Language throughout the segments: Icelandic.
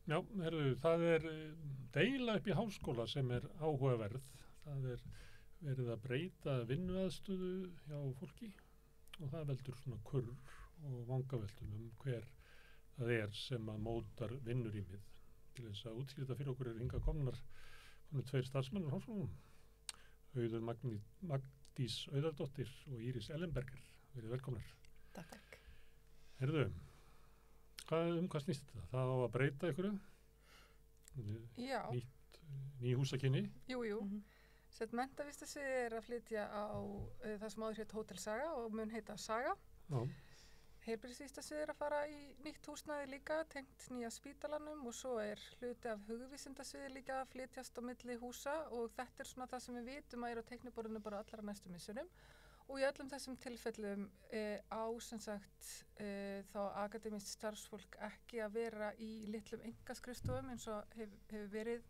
Já, það deila upp í háskóla sem áhugaverð. Það verið að breyta vinnuaðstöðu hjá fólki og það veldur svona kurr og vangaveltum hver það sem að mótar vinnurýmið. Til þess að útskýra fyrir okkur hingað komnar tveir starfsmenn á háskólanum. Auður Magdís Auðardóttir og Íris Ellenberger. Verið velkomnar. Takk. Heyrðu, hvað snýst þetta? Það á að breyta ykkur? Já. Ný húsakynni? Jú. Sett menntavistasvið að flytja á það sem áður hétt Hótel Saga og mun heita Saga. Já. Heilbrigðisvistasvið að fara í nýtt húsnæði líka, tengt nýja spítalanum og svo hluti af hugvísindasviði líka að flytjast á milli húsa og þetta svona það sem við vitum að á teikniborðinu bara allra næstu missurum. Og í öllum þessum tilfellum sem sagt, þá akademískt starfsfólk ekki að vera í litlum einkaskrifstofum eins og hefur verið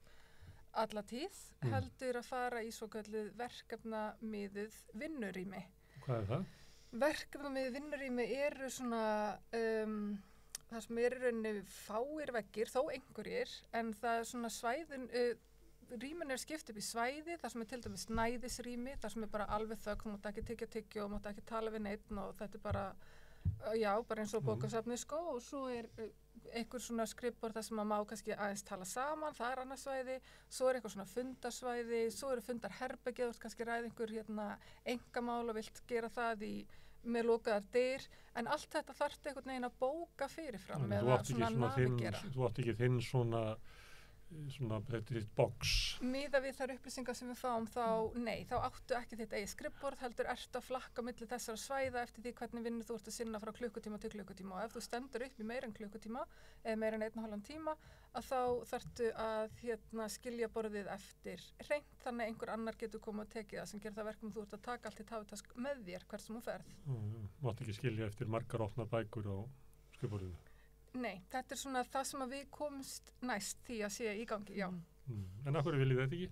alla tíð, heldur að fara í svokölluð verkefnamiðuð vinnurými. Hvað það? Verkefnamiðuð vinnurými eru svona, það sem í rauninni fáir veggir, þó einhverjir, en það svona svæðin, rýmin skipt upp í svæði, það sem til dæmis næðisrými, það sem bara alveg þögn, þú mátt ekki tyggja og mátt ekki tala við neitt og þetta bara, bara eins og bókasafnið sko og svo einhver svona skrifborð þar sem má kannski aðeins tala saman, það annað svæði, svo eitthvað svona fundarsvæði, svo fundarherbergi, þú ert kannski ræða einhver einkamál og vilt gera það með lokaðar dyr, en allt þetta þarftu einhvern veginn að bóka fyrirfram eða svona navigera. Þú átt ekki þinn svona box. Miðað við þær upplýsingar sem við fáum þá áttu ekki þitt eigið skrifborð, heldur ertu að flakka milli þessara svæða eftir því hvernig vinnu þú ert að sinna frá klukkutíma til klukkutíma og ef þú stendur upp í meira en klukkutíma eða meira en 1,5 tíma að þá þarftu að skilja borðið eftir hreint þannig einhver annar getur komið að tekið það sem gerir það verkum þú ert að taka allt í tátask með þér hvert sem þú ferð. Þú átt ekki skilja eftir margar opnar bækur á skrifborðinu. Nei, þetta svona það sem að við komumst næst því að sé í gangi, já. En af hverju viljið þetta ekki?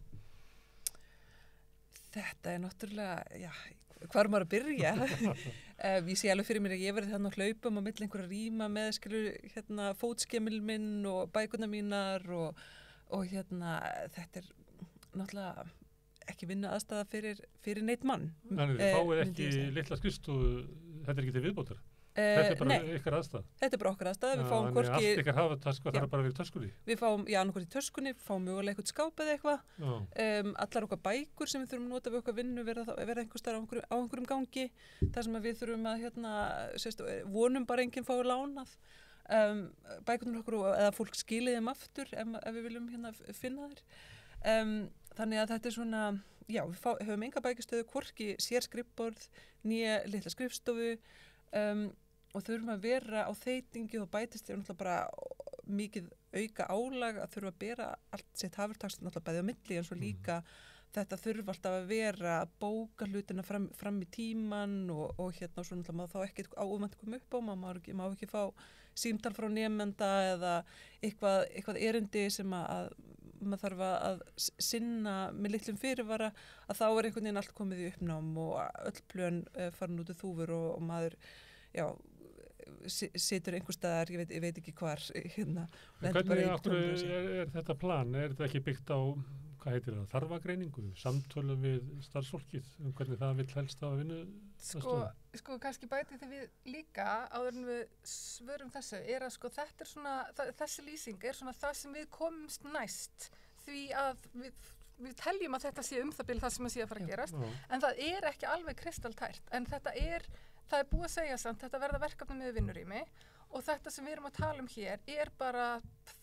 Þetta náttúrulega, hvar maður að byrja? Ég sé alveg fyrir mér að ég verði þannig að hlaupum á milli einhverja rýma með fótskemil minn og bækurnar mínar og þetta náttúrulega ekki vinna aðstæða fyrir neitt mann. Þannig þið fáið ekki litla skrifstofu, þetta ekki til viðbótar? Þetta bara ykkar aðstæða? Þetta bara okkar aðstæða, við fáum hvorki... Allt ykkar hafa taska, það bara verið töskunni? Við fáum, annarkvort í töskunni, fáum mögulega eitthvað skáp eða eitthvað. Allar okkar bækur sem við þurfum að nota við okkar vinnu verða einhvers staðar á einhverjum gangi. Það sem við þurfum að, vonum bara enginn fái lánað. Bækurnar okkur eða fólk skilið þeim aftur ef við viljum finna þér. Þannig að þetta svona, við höfum enga bækistöðu, hvorki sér skrifborð, né litla skrifstofu, og þurfum að vera á þeytingi og bætist þér náttúrulega bara mikið auka álag að þurfa að bera allt sitt hafurtakst náttúrulega bæði á milli en svo líka þetta þurfa alltaf að vera að bóka hlutina fram í tíman og svo náttúrulega má þá ekki óvænt koma upp á, má ekki fá símtal frá nemenda eða eitthvað erindi sem að maður þarf að sinna með litlum fyrirvara að þá einhvern veginn allt komið í uppnám og öll plön farin út í þúfur og maður situr einhvers staðar, ég veit ekki hvar Hvernig þetta plan? Þetta ekki byggt á, hvað heitir það, þarfagreiningu, samtölu við starfsfólkið, hvernig það vill helst að vinna? Sko kannski bæti því við líka áður en við svörum þessu að þetta svona, þessi lýsing svona það sem við komumst næst því að við teljum að þetta sé það bil það sem að sé að fara að gerast en það ekki alveg kristaltært en það er búið að segja samt þetta verða verkefni með vinnurými og þetta sem við erum að tala hér bara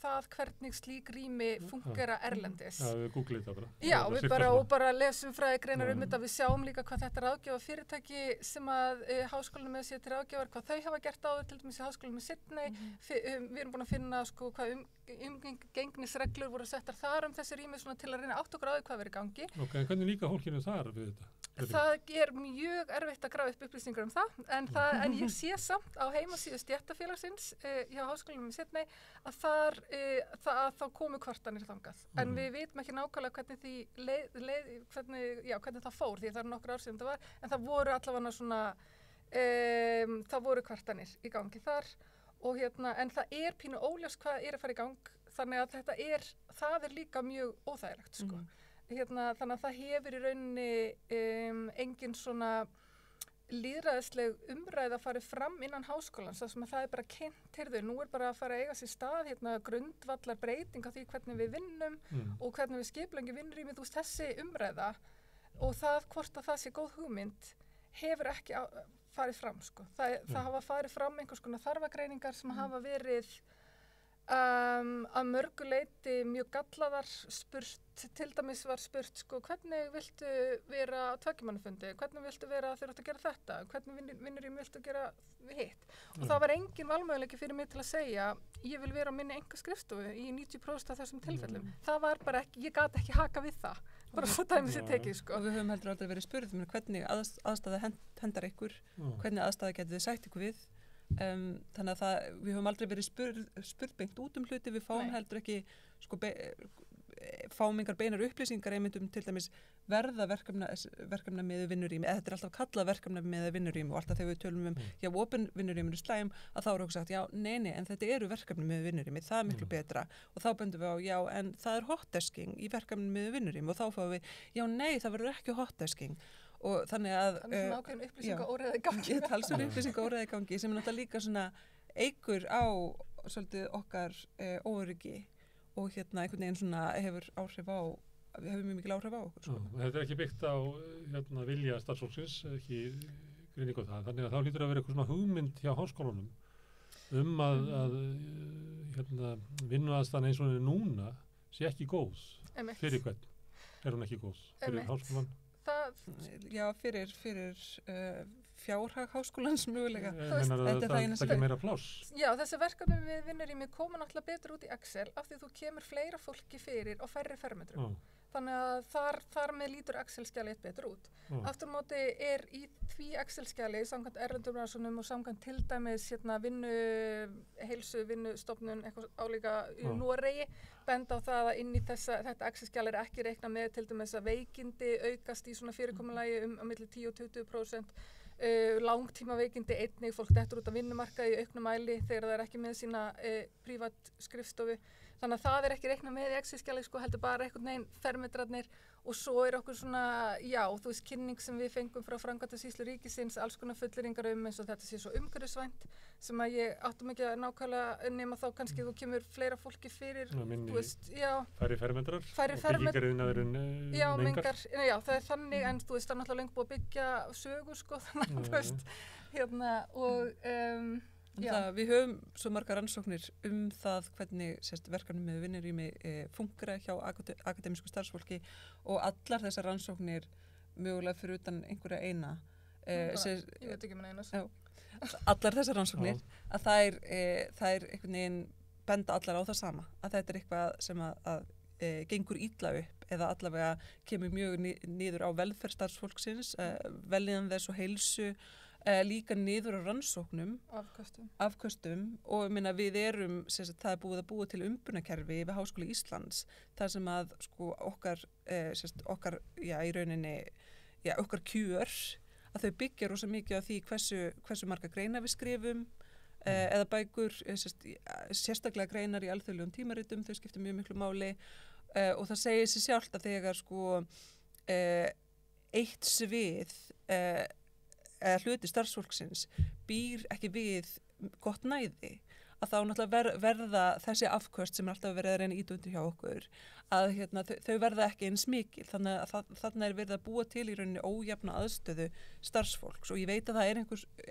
það hvernig slík rými fungera erlendis. Við googlið það bara. Já, við bara lesum fræðigreinar þetta, við sjáum líka hvað þetta ráðgjafa fyrirtæki sem að háskólanum með sér til ráðgjafar, hvað þau hafa gert áður til dæmis í háskólanum með Sydney. Við erum búin að finna hvað umgengnisreglur voru settar þar þessi rými svona til að reyna átt okkur á því hvað verið í gangi. Ok, en hvernig líka fólkinu þar við þetta? Það mjög erfitt að grafa upp upplýsingar það, en ég sé samt á heimasíðu stéttarfélagsins hjá háskólanum í Sydney að þá komu kvartanir þangað. En við vitum ekki nákvæmlega hvernig hvernig það fór, því það nokkur ár síðan það var, en það voru allavega svona, það voru kvartanir í gangi þar og en það pínu óljós hvað að fara í gang þannig að það er líka mjög óþægilegt, sko. Þannig að það hefur í rauninni engin svona lýðræðisleg umræða að fara fram innan háskólans, þar sem að það er bara kynnt, nú er bara að fara að eiga sér stað grundvallar breyting á því hvernig við vinnum og hvernig við skipulagi vinnurými, þú veist, þessi umræða og það hvort að það sé góð hugmynd hefur ekki farið fram, sko. Það hafa farið fram einhvers konar þarfagreiningar sem hafa verið að mörgu leyti mjög gallaðar, til dæmis var spurt, sko, hvernig viltu vera á tveggjumannafundi, hvernig viltu vera þegar þú ert að gera þetta, hvernig vinnurými viltu gera hitt. Og það var engin valmöguleiki fyrir mig til að segja, ég vil vera á minni einkaskrifstofu í 90% af þessum tilfellum. Það var bara ekki, ég gat ekki haka við það, bara svo dæmis ég tekið, sko. Og við höfum heldur aldrei verið spurð, hvernig aðstæða hendar ykkur, hvernig aðstæða getið þið sætt ykkur við. Þannig að við höfum aldrei verið spurð beint út hluti, við fáum heldur ekki sko, fáum engar beinar upplýsingar einmitt til dæmis verða verkefna með vinnurými, eða þetta er alltaf kallað verkefna með vinnurými og alltaf þegar við tölum já, opin vinnurými slæm, að þá okkur sagt, já, nei, en þetta eru verkefni með vinnurými, það er miklu betra og þá bendum við á, já, en það er hotdesking í verkefni með vinnurými og þá fáum við, já, nei, það verður ekki hotdesking og þannig að svona ákveðin upplýsingaóreiða í gangi talsverð upplýsingaóreiða í gangi sem er náttúrulega líka svona eykur á svolítið okkar óöryggi og einhvern veginn svona hefur mjög mikil áhrif á okkur, sko. Þetta er ekki byggt á vilja starfsfólksins, ekki greiningu á það, þannig að þá hlýtur að vera eitthvað svona hugmynd hjá háskólanum að vinnuaðstaðan eins og hún er núna sé ekki góð fyrir hvern, er hún ekki góð fyrir háskólan? Já, fyrir fjárhag háskólans mögulega. Það ekki meira pláss. Já, þessi verkefni við vinnurými koma náttúrulega betur út í Excel af því þú kemur fleira fólki fyrir á færri fermetrum. Þannig að þar með lítur Excel-skjalið betur út. Aftur á móti er í því Excel-skjali samkvæmt erlendum rannsóknum og samkvæmt til dæmis vinnustofnun eitthvað álíka í Noregi benda á það að inn í þetta Excel-skjali er ekki reiknað með til dæmis að veikindi aukast í svona fyrirkomulagi á milli 10 og 20%. Langtíma veikindi einnig, fólk dettur út af vinnumarkaði í auknum mæli þegar það er ekki með sína prívat skrifstofu. Þannig að það er ekki reiknað með í Excel-skjali, sko, heldur bara einhvern veginn fermetrarnir og svo er okkur svona, já, þú veist, kynning sem við fengum frá Framkvæmdasýslu ríkisins, alls konar fullyrðingar eins og þetta sé svo umhverfisvænt sem að ég áttum ekki að nákvæmlega nema þá kannski þú kemur fleira fólki fyrir, þú veist, já. Færri fermetrar? Byggingariðnaðurinn mengar? Já, það er þannig, en þú veist, það er náttúrulega lengi búið að byggja sögur, sko, þannig að, þú veist, við höfum svo margar rannsóknir það hvernig verkefni með vinnurými fungera hjá akademísku starfsfólki og allar þessar rannsóknir mögulega fyrir utan einhverja eina ég veit ekki með eina allar þessar rannsóknir að það er einhvern veginn benda allar á það sama að þetta er eitthvað sem að gengur illa upp eða allavega kemur mjög niður á velferð starfsfólksins velíðan þess og heilsu líka niður á rannsóknum afköstum og minna, við erum það er búið að búa til umbunarkerfi við Háskóla Íslands þar sem að sko, okkar í rauninni okkar kjör að þau byggja rosa mikið á því hversu marga greinar við skrifum eða bækur sérstaklega greinar í alþjóðlegum tímaritum þau skipta mjög miklu máli og það segir sig sjálft að þegar sko eitt svið hluti starfsfólksins býr ekki við gott næði að þá náttúrulega verða þessi afköst sem er alltaf verið að reyna ídundir hjá okkur að þau verða ekki eins mikil þannig að þarna er verið að búa til í rauninni ójafna aðstöðu starfsfólks og ég veit að það er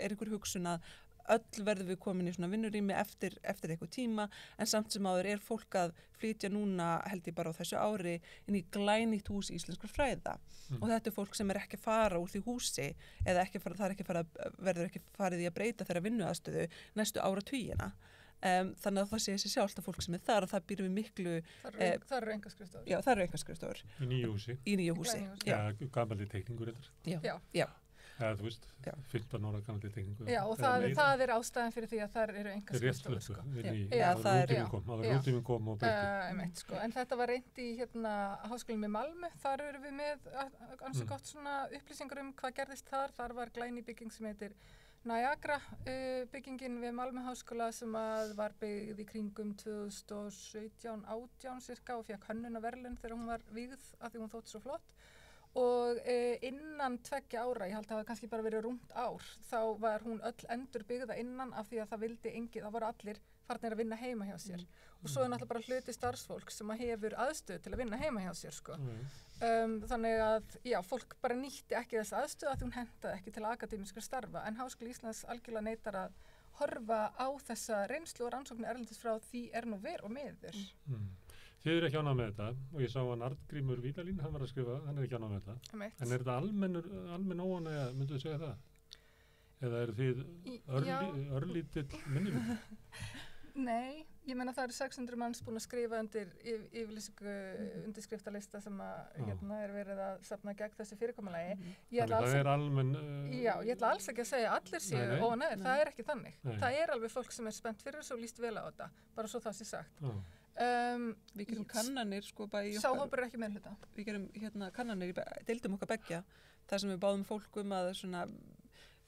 einhver hugsun að öll verðum við komin í svona vinnurými eftir eitthvað tíma en samt sem áður er fólk að flytja núna held ég bara á þessu ári inn í glænýtt hús íslenskra fræða og þetta er fólk sem er ekki að fara úr því húsi eða verður ekki farið í að breyta þeirra vinnuaðstöðu næstu áratugina þannig að það sé sér sjálft að fólk sem er þar að það býr við miklu Það eru einkaskrifstofur. Já, það eru einkaskrifstofur. Í nýju húsi. Já, gamalli teikningur þetta. Já. Ja, þú veist, 15 ára kannski teikningu. Já, og það er ástæðan fyrir því að það eru einkaskrifstofur. Rétt rútíminn kom og breytti. Sko. En þetta var reynt í Háskólanum í Malmö. Þar erum við með ansi gott svona upplýsingar hvað gerðist þar. Þar var glæný bygging sem heitir Niagara byggingin við Malmö háskóla sem að var byggð í kringum 2017-18 cirka og fékk hönnunarverðlaun þegar hún var vígð af því hún þótti svo flott. Og innan 2 ára, ég held að það kannski bara verið rúmt ár, þá var hún öll endur byggða innan af því að það vildi engin, það voru allir farnir að vinna heima hjá sér. Og svo er náttúrulega bara hluti starfsfólk sem að hefur aðstöðu til að vinna heima hjá sér, sko. Þannig að, já, fólk bara nýtti ekki þess aðstöðu að því hún hentaði ekki til akademískra starfa, en Háskóli Íslands algjörlega neitar að horfa á þessa reynslu og rannsóknir erlendis frá því nú ver og miður. Þið eru ekki ánægð með þetta og ég sá að Arngrímur Vídalín, hann var að skrifa, hann er ekki ánægð með þetta. En er þetta almenn óánægja, myndu þið segja það? Eða eru þið örlítill minnihluti? Nei, ég meina það eru 600 manns búin að skrifa undir yfirlýsingu undirskriftalista sem að er verið að safna gegn þessu fyrirkomulagi. Þannig það er almenn... Já, ég ætla alls ekki að segja að allir séu óánægðir, það er ekki þannig. Það er alveg fólk sem er spennt fyrir þessu og líst vel á þetta, bara svo það sé sagt. Við gerum kannanir sko bæði Sá hópur er ekki með hluta. Við gerum kannanir deildum okkar beggja þar sem við báðum fólkum að svona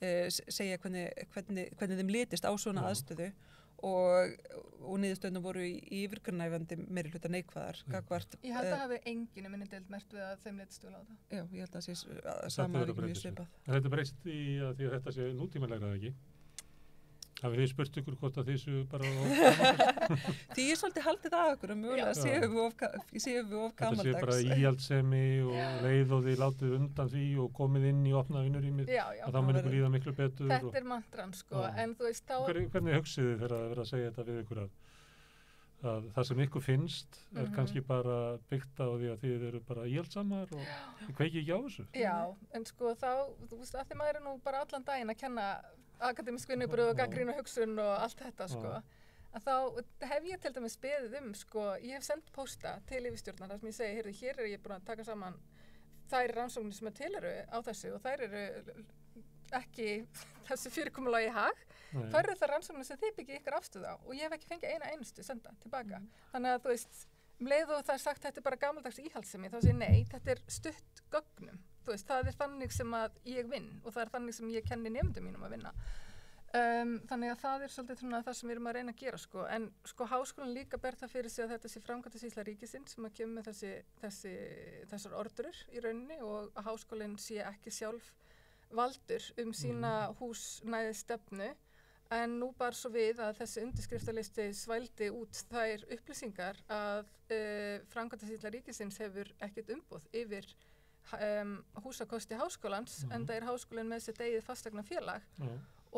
segja hvernig þeim litist á svona aðstöðu og niðurstöðuna voru í yfirgnæfandi meiri hluta neikvæðar gagvart. Ég held að hafi enginn minni deild merkt við að þeim litist vel á það. Já, ég held að það sé sama er ekki mjög svipað. Þetta breyst í að því að þetta sé nútímalega eða ekki? Hafið þið spurt ykkur hvort að þið séu bara Því ég svolítið haldið að okkur og mögulega séum við of gamaldags. Þetta sé bara íhaldsemi og leið og þið látið undan því og komið inn í opna vinnurýmið og þá mun ykkur líða miklu betur. Þetta er mantran sko, en þú veist þá... Hvernig hugsið þið þegar að vera að segja þetta við ykkur að það sem ykkur finnst er kannski bara byggt á því að þið eru bara íhaldsamar og þið kveikið ekki á þessu? Já, en sko þá, þú veist, að því maður er nú bara allan daginn að kenna akademísk vinnubröð og gagnrýna hugsun og allt þetta sko, að þá hef ég til dæmis beðið sko, ég hef sendt pósta til yfirstjórnar þar sem ég segi, heyrðu, hér er ég búin að taka saman þær rannsóknir sem til eru á þessu og þær eru ekki þessu fyrirkomulagi í hag, þær eru það rannsóknir sem þið byggja ykkar afstöð á og ég hef ekki fengið eina einustu senda tilbaka. Þannig að þú veist, leið og það er sagt þetta er bara gamaldags íhaldssemi, þá segir nei, þetta er stutt gögnum. Þú veist, það er þannig sem að ég vinn og það er þannig sem ég kenni nemendum mínum að vinna. Þannig að það er svolítið svona það sem við erum að reyna að gera sko. En sko háskólinn líka ber það fyrir sig að þetta sé framkvæmdasýsla ríkisins sem að kemur með þessar ordurur í rauninni og að háskólinn sé ekki sjálf valdur sína húsnæðisstefnu. En nú bar svo við að þessi undirskriftalisti svældi út þær upplýsingar að framkvæmdasýsla ríkisins hefur ekkert umboð yfir húsakosti háskólans en það er háskólinn með sitt eigið fasteignafélag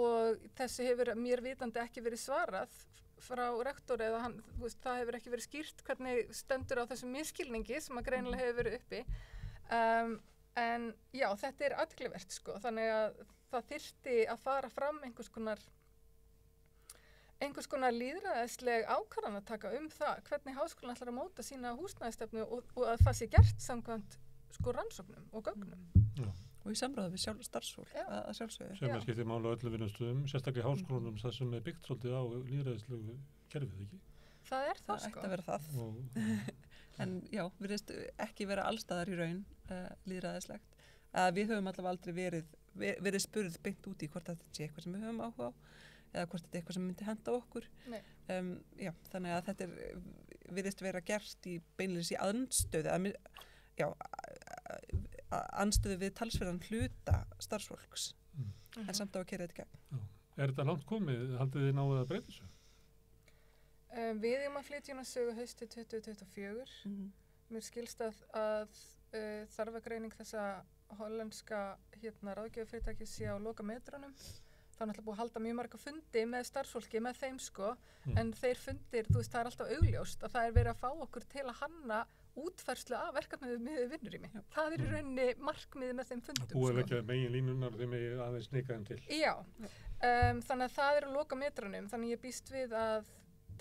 og þessi hefur mér vitandi ekki verið svarað frá rektor eða það hefur ekki verið skýrt hvernig stendur á þessum misskilningi sem að greinilega hefur verið uppi en já, þetta er athyglivert sko, þannig að það þyrfti að fara fram einhvers konar lýðræðisleg ákvarðanataka það hvernig háskólinn ætlar að móta sína húsnæðisstefnu og að það sé gert samkvæmt sko rannsóknum og gögnum. Og í samráði við starfsfólk að sjálfsögðu. Sem skiptir máli á öllum vinnustöðum, sérstaklega í háskólunum það sem er byggt svolítið á lýðræðislegu kerfið, ekki? Það er það sko. Það ætti að vera það. En já, virðist ekki vera allstaðar í raun lýðræðislegt. Við höfum allavega aldrei verið spurð beint út í hvort þetta sé eitthvað sem við höfum áhuga á eða hvort þetta er eitthvað sem myndi henta okkur. Já, þannig að þetta virðist vera gert í beinleiðis í andstöðu anstöðu við talsverðan hluta starfsfólks en samt á að keyra þetta gegn. Er þetta langt komið? Haldið þið náðu að breyta þessu? Við erum að flytja sögu hausti 2024. Mér skilst að þarfagreining þessa hollenska ráðgjöfufyrirtæki sé á lokametrunum. Það er náttúrulega búið að halda mjög marga fundi með starfsfólki, með þeim sko, en þeir fundir, þú veist, það er alltaf augljóst að það er verið að fá okkur til að hanna útfærslu af verkefnið með vinnurými. Það er í rauninni markmiðið með þeim fundum. Búið ekki að megin línunar þeim aðeins snika þeim til. Já, þannig að það er á lokametrunum, þannig ég býst við að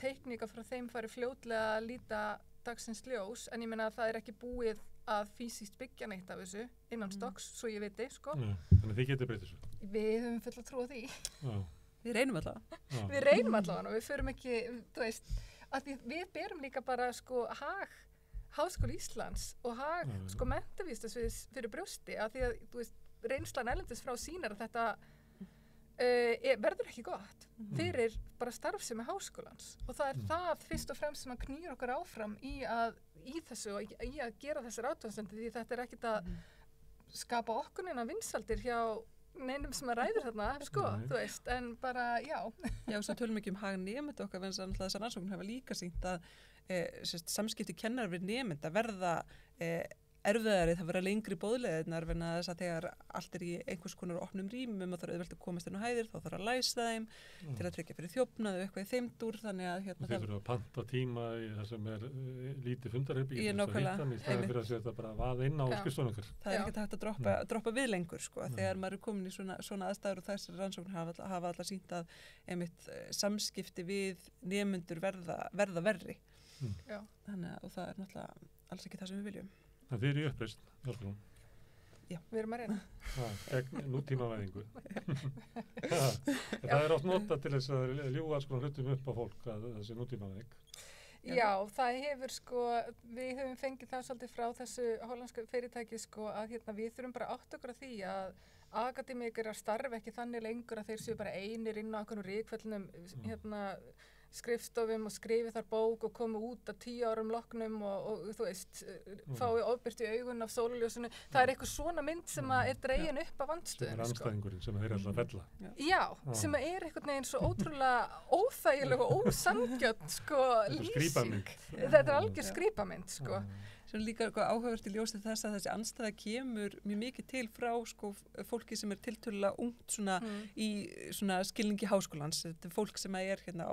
teikninga frá þeim fari fljótlega að líta dagsins ljós, en ég meina að það er ekki búið að fysiskt byggja neitt af þessu innan stokks, svo ég veit sko. Þannig þið getið breytið þessu? Við höfum full að trúa því. Við reynum allavega. Við reynum allavega og við förum ekki, þú veist, að við berum líka bara sko hag Háskóli Íslands og hag sko menntavísindasviðs fyrir brjósti, að því að, þú veist, reynslan erlendis frá sýnar að þetta verður ekki gott fyrir bara starfsemi háskólans og það það fyrst og fremst sem að knýr okkur áfram í þessu og í að gera þessar athugasemdir því þetta ekkert að skapa okkur neina vinsaldir hjá neinum sem að ræður þarna, sko, þú veist, en bara, já. Já, og svo tölum ekki hag nemenda okkar, en þessar rannsóknir hafa líka sýnt að samskipti kennar við nemenda verða erfiðari, það verða lengri boðleiðirnar vegna þess að þegar allt í einhvers konar opnum rýmum og það auðvelt að komast inn á hæðir, þá þarf að læsa þeim til að tryggja fyrir þjófnað og eitthvað í þeim dúr, þannig að Þeir þurfa að panta tíma í það sem lítið fundarherbergi í staðinn fyrir að setja bara vað inn á skrifstofuna okkar. Það ekkert hægt að droppa við lengur, sko, þegar maður komin í svona aðstæður og þessar rannsóknir hafa allar sýnt að einmitt samskipti við nemendur verða verri. Þannig að það náttúrulega alls ekki það sem við viljum. Það er í uppreist, Hjálpum. Já, við erum að reyna. Gegn nútímavæðingu. Það oft notað til þess að ljúga alls konar hlutum upp á fólk að þessi nútímavæðing. Já, það hefur sko, við höfum fengið það svolítið frá þessu hollandska fyrirtæki sko að við þurfum bara átt okkur að því að akademíkar starfa ekki þannig lengur að þeir séu bara einir inn á einhvern ríkfellnum skrifstofum og skrifi þar bók og komu út að 10 árum loknum og þú veist, fái ofbyrst í augun af sólarljósinu. Það eitthvað svona mynd sem að dregin upp af vandstöðum. Sem anstæðingurinn sem þeir alltaf fella. Já, sem að einhvern veginn svo ótrúlega óþægileg og ósanngjörn sko lýsing. Þetta algjör skrýpamynd sko. Svo líka áhugavert í ljósið þess að þessi andstæða kemur mjög mikið til frá sko, fólki sem tiltölulega ungt svona, í svona skilningi háskólans. Þetta fólk sem er hérna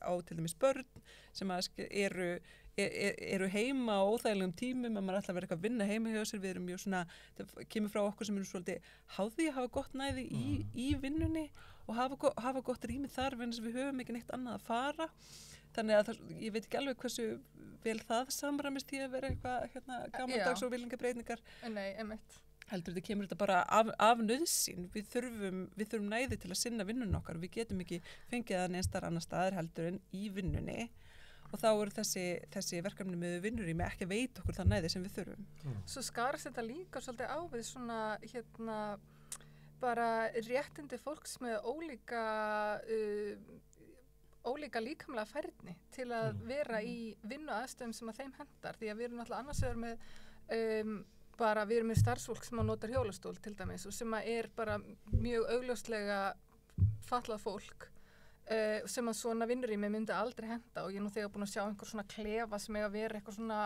á til dæmis börn sem eru heima á óþægilegum tímum að maður ætla að vera eitthvað að vinna heima hjá sér. Við erum mjög svona, það kemur frá okkur sem eru svolítið háði að hafa gott næði í vinnunni og hafa gott rými þar vegna sem við höfum ekki neitt annað að fara. Þannig að ég veit ekki alveg hversu vel það samræmist í að vera eitthvað gamaldags og viljingabreitingar. Nei, einmitt. Heldur þetta kemur þetta bara af nauðsyn. Við þurfum næði til að sinna vinnunum okkar. Við getum ekki fengið það neins þar annar staðar heldur en í vinnunni. Og þá eru þessi verkefni með vinnurými ekki að veita okkur það næði sem við þurfum. Svo skarast þetta líka svolítið á við svona bara réttindi fólks með ólíka líkamlega færni til að vera í vinnuaðstöðum sem að þeim hendar. Því að við erum náttúrulega annars vegar með við erum með starfsfólk sem að notar hjólastól til dæmis og sem að bara mjög augljóslega fatlað fólk sem að svona vinnurými myndi aldrei henda og ég nú þegar búin að sjá einhver svona klefa sem að vera eitthvað svona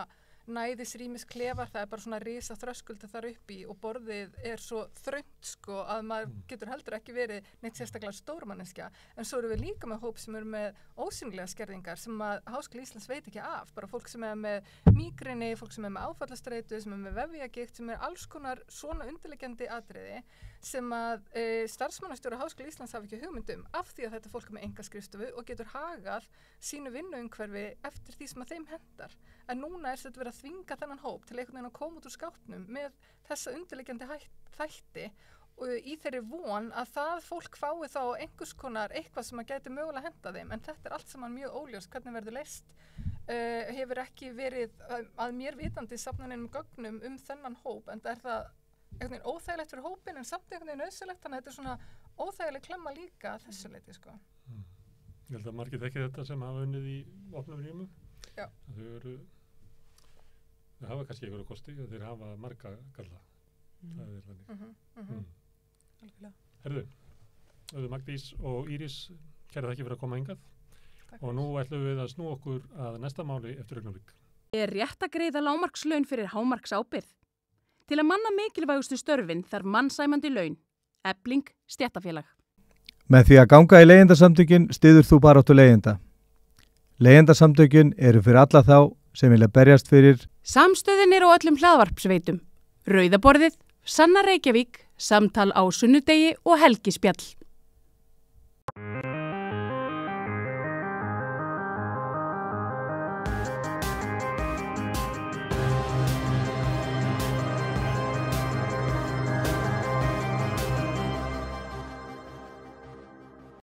næðisrýmis klefar, það bara svona risa þröskuldi þar upp í og borðið svo þröngt sko að maður getur heldur ekki verið neitt sérstaklega stórmanneskja en svo erum við líka með hóp sem eru með ósýnilega skerðingar sem að Háskóli Íslands veit ekki af, bara fólk sem með mígreni, fólk sem með áfallastreitu, sem með vefjagigt, sem alls konar svona undirliggjandi atriði sem að starfsmannastjóri Háskóli Íslands hafa ekki hugmyndum af því að þetta fólk með einkaskrifstofu og getur hagað sínu vinnuumhverfi eftir því sem að þeim hendar. En núna þetta verið að þvinga þennan hóp til einhvern veginn að koma út úr skápnum með þessa undirliggjandi þætti og í þeirri von að það fólk fái þá einhvers konar eitthvað sem að gæti mögulega henda þeim. En þetta allt saman mjög óljóst hvernig verður leyst. Hefur ekki verið að mér vitandi safnaninum gögnum þennan hóp en það það einhvern veginn óþægilegt fyrir hópin en samt einhvern veginn nauðsynlegt þannig að þetta svona óþægileg klemma líka að þessu leyti sko. Ég held að margir þekki þetta sem hafa unnið í opnum rýmum. Já. Þau hafa kannski einhverju kosti og þeir hafa marga galla. Það þannig. Herðu, Magdís og Íris, kæra þakki fyrir að koma hingað. Takk. Og nú ætlum við að snúa okkur að næsta máli eftir augnablik. Er rétt að greiða lágmarkslaun fyrir hámarksábyrgð? Til að manna mikilvægustu störfin þarf mannsæmandi laun. Efling stéttarfélag. Með því að ganga í leigjendasamtökin styður þú baráttu leigjenda. Leigjendasamtökin eru fyrir alla þá sem vilja berjast fyrir Samstöðin á öllum hlaðvarpsveitum. Rauðaborðið, Sanna Reykjavík, Samtal á sunnudegi og helgispjall.